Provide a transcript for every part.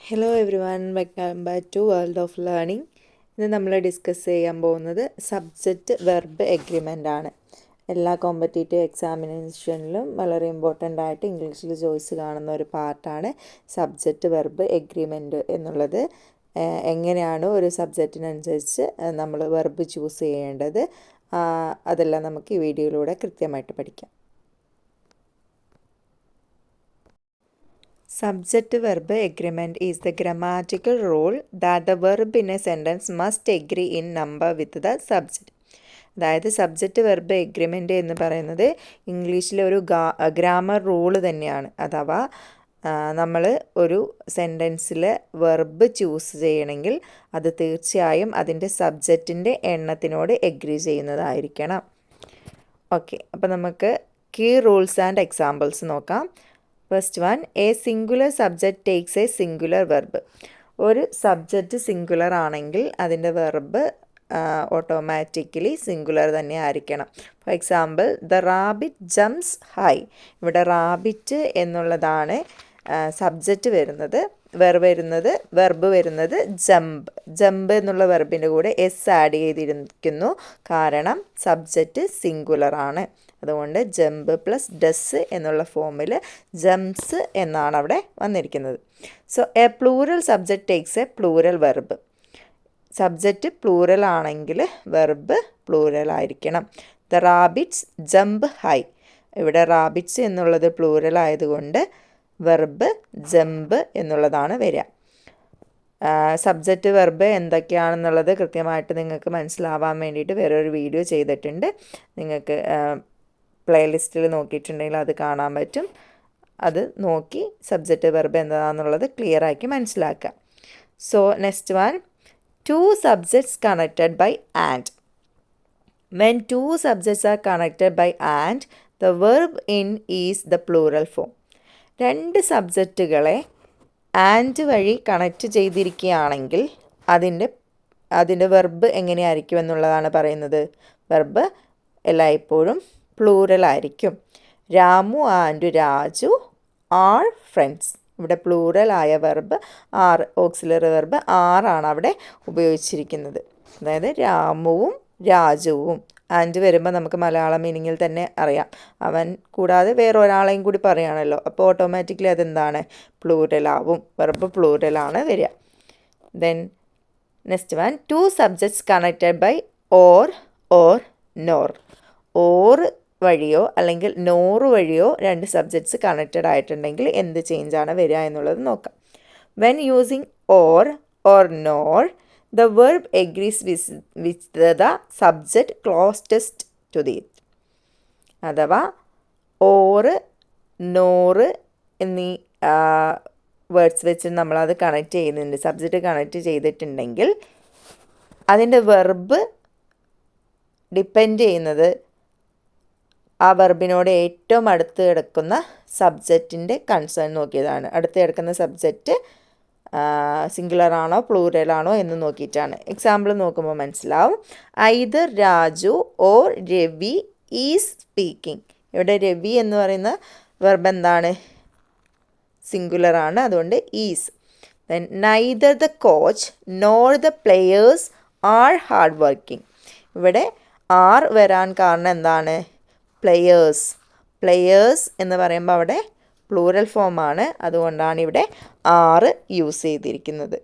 Hello everyone, welcome back to world of learning. ഇന്ന് നമ്മൾ discuss ചെയ്യാൻ പോകുന്നത് സബ്ജക്റ്റ് വെർബ് എഗ്രിമെൻ്റ് ആണ്. എല്ലാ കോമ്പറ്റേറ്റീവ് എക്സാമിനേഷനിലും വളരെ ഇമ്പോർട്ടൻ്റ് ആയിട്ട് ഇംഗ്ലീഷിൽ ചോയ്സ് കാണുന്ന ഒരു പാർട്ടാണ് സബ്ജക്റ്റ് വെർബ് എഗ്രിമെൻ്റ് എന്നുള്ളത്. എങ്ങനെയാണ് ഒരു സബ്ജക്റ്റിനനുസരിച്ച് നമ്മൾ വെർബ് ചൂസ് ചെയ്യേണ്ടത്, അതെല്ലാം നമുക്ക് ഈ വീഡിയോയിലൂടെ കൃത്യമായിട്ട് പഠിക്കാം. Subject-verb agreement is the grammatical rule that the verb in a sentence must agree in number with the subject. അതായത് സബ്ജക്റ്റ് വെർബ് എഗ്രിമെൻ്റ് എന്ന് പറയുന്നത് ഇംഗ്ലീഷിലെ ഒരു ഗ്രാമർ റൂള് തന്നെയാണ്. അഥവാ നമ്മൾ ഒരു സെൻറ്റൻസിൽ വെർബ് ചൂസ് ചെയ്യണമെങ്കിൽ അത് തീർച്ചയായും അതിൻ്റെ സബ്ജക്റ്റിൻ്റെ എണ്ണത്തിനോട് എഗ്രി ചെയ്യുന്നതായിരിക്കണം. ഓക്കെ, അപ്പോൾ നമുക്ക് കീ റൂൾസ് ആൻഡ് എക്സാമ്പിൾസ് നോക്കാം. First one, A singular subject takes A singular verb. ഒരു സബ്ജക്റ്റ് സിംഗുലർ ആണെങ്കിൽ അതിൻ്റെ വെർബ് ഓട്ടോമാറ്റിക്കലി സിംഗുലർ തന്നെ ആയിരിക്കണം. For example, the rabbit jumps high. ഇവിടെ റാബിറ്റ് എന്നുള്ളതാണ് സബ്ജക്റ്റ് വരുന്നത്. വെർബ് വരുന്നത് ജമ്പ് എന്നുള്ള വെർബിൻ്റെ കൂടെ എസ് ആഡ് ചെയ്തിരിക്കുന്നു. കാരണം സബ്ജക്റ്റ് സിംഗുലർ ആണ്. അതുകൊണ്ട് ജമ്പ് പ്ലസ് ഡസ് എന്നുള്ള ഫോമിൽ ജംപ്സ് എന്നാണ് അവിടെ വന്നിരിക്കുന്നത്. So A plural subject takes A plural verb. Subject plural ആണെങ്കിൽ വെർബ് പ്ലൂറൽ ആയിരിക്കണം. The rabbits jump high. ഇവിടെ റാബിറ്റ്സ് എന്നുള്ളത് പ്ലൂറൽ ആയതുകൊണ്ട് വെർബ് ജമ്പ് എന്നുള്ളതാണ് വരിക. സബ്ജക്റ്റ് വെർബ് എന്തൊക്കെയാണെന്നുള്ളത് കൃത്യമായിട്ട് നിങ്ങൾക്ക് മനസ്സിലാവാൻ വേണ്ടിയിട്ട് വേറൊരു വീഡിയോ ചെയ്തിട്ടുണ്ട്. നിങ്ങൾക്ക് പ്ലേലിസ്റ്റിൽ നോക്കിയിട്ടുണ്ടെങ്കിൽ അത് കാണാൻ പറ്റും. അത് നോക്കി സബ്ജക്റ്റ് വെർബ് എന്താണെന്നുള്ളത് ക്ലിയർ ആക്കി മനസ്സിലാക്കുക. So next one, two subjects connected by and. When two subjects are connected by and, the verb in is the plural form. രണ്ട് സബ്ജക്റ്റുകളെ ആൻഡ് വഴി കണക്റ്റ് ചെയ്തിരിക്കുകയാണെങ്കിൽ അതിൻ്റെ വെർബ് എങ്ങനെയായിരിക്കും എന്നുള്ളതാണ് പറയുന്നത്. വെർബ് എല്ലായ്പ്പോഴും പ്ലൂറൽ ആയിരിക്കും. Ramu and Raju are friends. ഇവിടെ പ്ലൂറൽ ആയ വെർബ് ആർ, ഓക്സിലറി വെർബ് ആറാണ് അവിടെ ഉപയോഗിച്ചിരിക്കുന്നത്. അതായത് രാമുവും രാജുവും. ആൻഡ് വരുമ്പോൾ നമുക്ക് മലയാളം മീനിങ്ങിൽ തന്നെ അറിയാം, അവൻ കൂടാതെ വേറെ ഒരാളെയും കൂടി പറയുകയാണല്ലോ. അപ്പോൾ ഓട്ടോമാറ്റിക്കലി അതെന്താണ്, പ്ലൂറലാവും. വെർബ് പ്ലൂറലാണ് വരിക. Then next one, two subjects connected by or nor. Or വഴിയോ അല്ലെങ്കിൽ നോറ് വഴിയോ രണ്ട് സബ്ജക്ട്സ് കണക്റ്റഡ് ആയിട്ടുണ്ടെങ്കിൽ എന്ത് ചേഞ്ചാണ് വരിക എന്നുള്ളത് നോക്കാം. When using or nor, the verb agrees with the subject closest to it. അഥവാ ഓറ് നോറ് എന്നീ വേർഡ്സ് വെച്ച് നമ്മളത് കണക്റ്റ് ചെയ്യുന്നുണ്ട്, സബ്ജക്റ്റ് കണക്റ്റ് ചെയ്തിട്ടുണ്ടെങ്കിൽ അതിൻ്റെ വെർബ് ഡിപ്പെൻഡ് ചെയ്യുന്നത് ആ വെർബിനോട് ഏറ്റവും അടുത്ത് കിടക്കുന്ന സബ്ജക്റ്റിൻ്റെ കൺസേൺ നോക്കിയതാണ്. അടുത്ത് കിടക്കുന്ന സബ്ജക്റ്റ് സിംഗുലർ ആണോ പ്ലൂറൽ ആണോ എന്ന് നോക്കിയിട്ടാണ്. എക്സാമ്പിൾ നോക്കുമ്പോൾ മനസ്സിലാവും. Either Raju or Ravi is speaking. ഇവിടെ രവി എന്ന് പറയുന്ന വെർബ് എന്താണ്, സിംഗുലർ ആണ്, അതുകൊണ്ട് is. Then neither the coach nor the players are hard working. ഇവിടെ ആർ വരാൻ കാരണം എന്താണ്, പ്ലെയേഴ്സ് എന്ന് പറയുമ്പോൾ അവിടെ പ്ലൂറൽ ഫോമാണ്, അതുകൊണ്ടാണ് ഇവിടെ ആറ് യൂസ് ചെയ്തിരിക്കുന്നത്.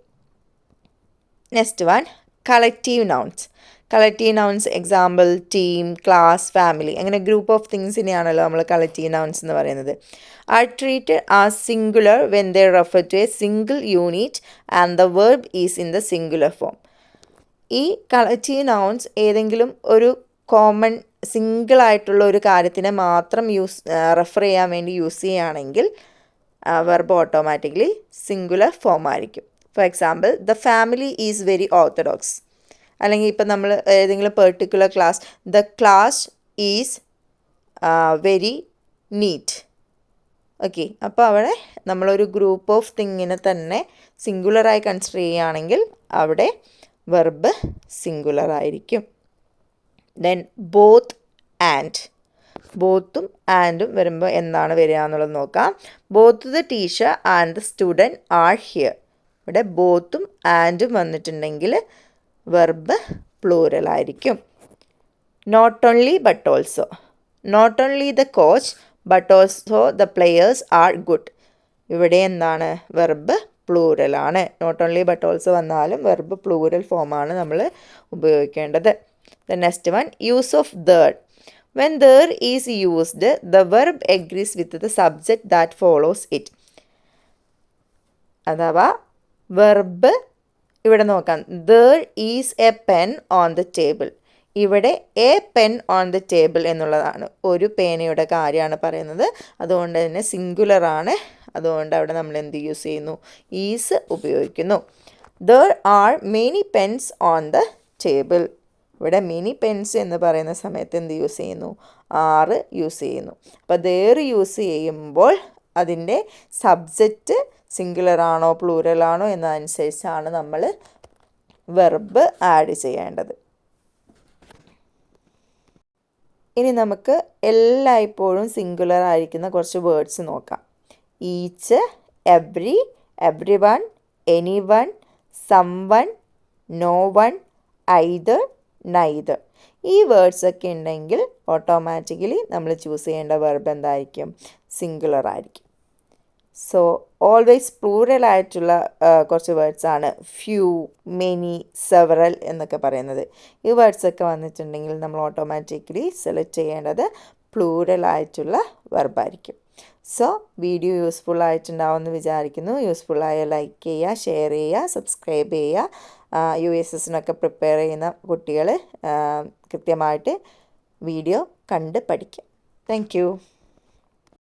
Next one, collective nouns. Collective nouns example team, class, family, അങ്ങനെ ഗ്രൂപ്പ് ഓഫ് തിങ്സിനെയാണല്ലോ നമ്മൾ കളക്റ്റീവ് നൗൺസ് എന്ന് പറയുന്നത്. Are treated as singular when they refer to a single unit and the verb is in the singular form. ഈ collective nouns ഏതെങ്കിലും ഒരു common സിംഗിളായിട്ടുള്ള ഒരു കാര്യത്തിനെ മാത്രം റെഫർ ചെയ്യാൻ വേണ്ടി യൂസ് ചെയ്യുകയാണെങ്കിൽ വെർബ് ഓട്ടോമാറ്റിക്കലി സിംഗുലർ ഫോം ആയിരിക്കും. For example, the family is very orthodox. അല്ലെങ്കിൽ ഇപ്പം നമ്മൾ ഏതെങ്കിലും particular class, the class is very neat. Okay, അപ്പോൾ അവിടെ നമ്മളൊരു ഗ്രൂപ്പ് ഓഫ് തിങ്ങിനെ തന്നെ സിംഗുലറായി കൺസിഡർ ചെയ്യുകയാണെങ്കിൽ അവിടെ വെർബ് സിംഗുലർ ആയിരിക്കും. Then both and. ബോത്തും ആൻഡും വരുമ്പോൾ എന്താണ് വരിക എന്നുള്ളത് നോക്കാം. Both the teacher and the student are here. ഇവിടെ ബോത്തും ആൻഡും വന്നിട്ടുണ്ടെങ്കിൽ വെർബ് പ്ലൂറൽ ആയിരിക്കും. Not only but also. Not only the coach but also the players are good. ഇവിടെ എന്താണ്? വെർബ് പ്ലൂറലാണ്. നോട്ട് ഓൺലി ബട്ട് ഓൾസോ വന്നാലും വെർബ് പ്ലൂറൽ ഫോമാണ് നമ്മൾ ഉപയോഗിക്കേണ്ടത്. The next one, use of there. When there is used, the verb agrees with the subject that follows it. അഥവാ verb ഇവിടെ നോക്കാം. there is a pen on the table. ഇവിടെ A pen on the table എന്നുള്ളതാണ്, ഒരു പേനയുടെ കാര്യമാണ് പറയുന്നത്. അതുകൊണ്ട് തന്നെ സിംഗുലറാണ്. അതുകൊണ്ട് അവിടെ നമ്മൾ എന്ത് യൂസ് ചെയ്യുന്നു? ഈസ് ഉപയോഗിക്കുന്നു. there are many pens on the table. ഇവിടെ മിനി പെൻസ് എന്ന് പറയുന്ന സമയത്ത് എന്ത് യൂസ് ചെയ്യുന്നു? ആറ് യൂസ് ചെയ്യുന്നു. അപ്പോൾ there യൂസ് ചെയ്യുമ്പോൾ അതിൻ്റെ സബ്ജക്റ്റ് സിംഗുലർ ആണോ പ്ലൂറൽ ആണോ എന്നതനുസരിച്ചാണ് നമ്മൾ വെർബ് ആഡ് ചെയ്യേണ്ടത്. ഇനി നമുക്ക് എല്ലായ്പ്പോഴും സിംഗുലർ ആയിരിക്കുന്ന കുറച്ച് വേർഡ്സ് നോക്കാം. Each, every, everyone, anyone, someone, no one, either, neither. ഈ വേർഡ്സ് ഒക്കെ ഉണ്ടെങ്കിൽ ഓട്ടോമാറ്റിക്കലി നമ്മൾ ചൂസ് ചെയ്യേണ്ട വെർബ് എന്തായിരിക്കും? സിംഗുലർ ആയിരിക്കും. സോ ഓൾവേസ് പ്ലൂറൽ ആയിട്ടുള്ള കുറച്ച് വേർഡ്സാണ് ഫ്യൂ, മെനി, സെവറൽ എന്നൊക്കെ പറയുന്നത്. ഈ വേർഡ്സ് ഒക്കെ വന്നിട്ടുണ്ടെങ്കിൽ നമ്മൾ ഓട്ടോമാറ്റിക്കലി സെലക്ട് ചെയ്യേണ്ടത് പ്ലൂറൽ ആയിട്ടുള്ള വെർബായിരിക്കും. സോ വീഡിയോ യൂസ്ഫുൾ ആയിട്ടുണ്ടാവുമെന്ന് വിചാരിക്കുന്നു. യൂസ്ഫുള്ളായ ലൈക്ക് ചെയ്യുക, ഷെയർ ചെയ്യുക, സബ്സ്ക്രൈബ് ചെയ്യുക. USSനൊക്കെ പ്രിപ്പയർ ചെയ്യുന്ന കുട്ടികൾ കൃത്യമായിട്ട് വീഡിയോ കണ്ട് പഠിക്കുക. Thank you.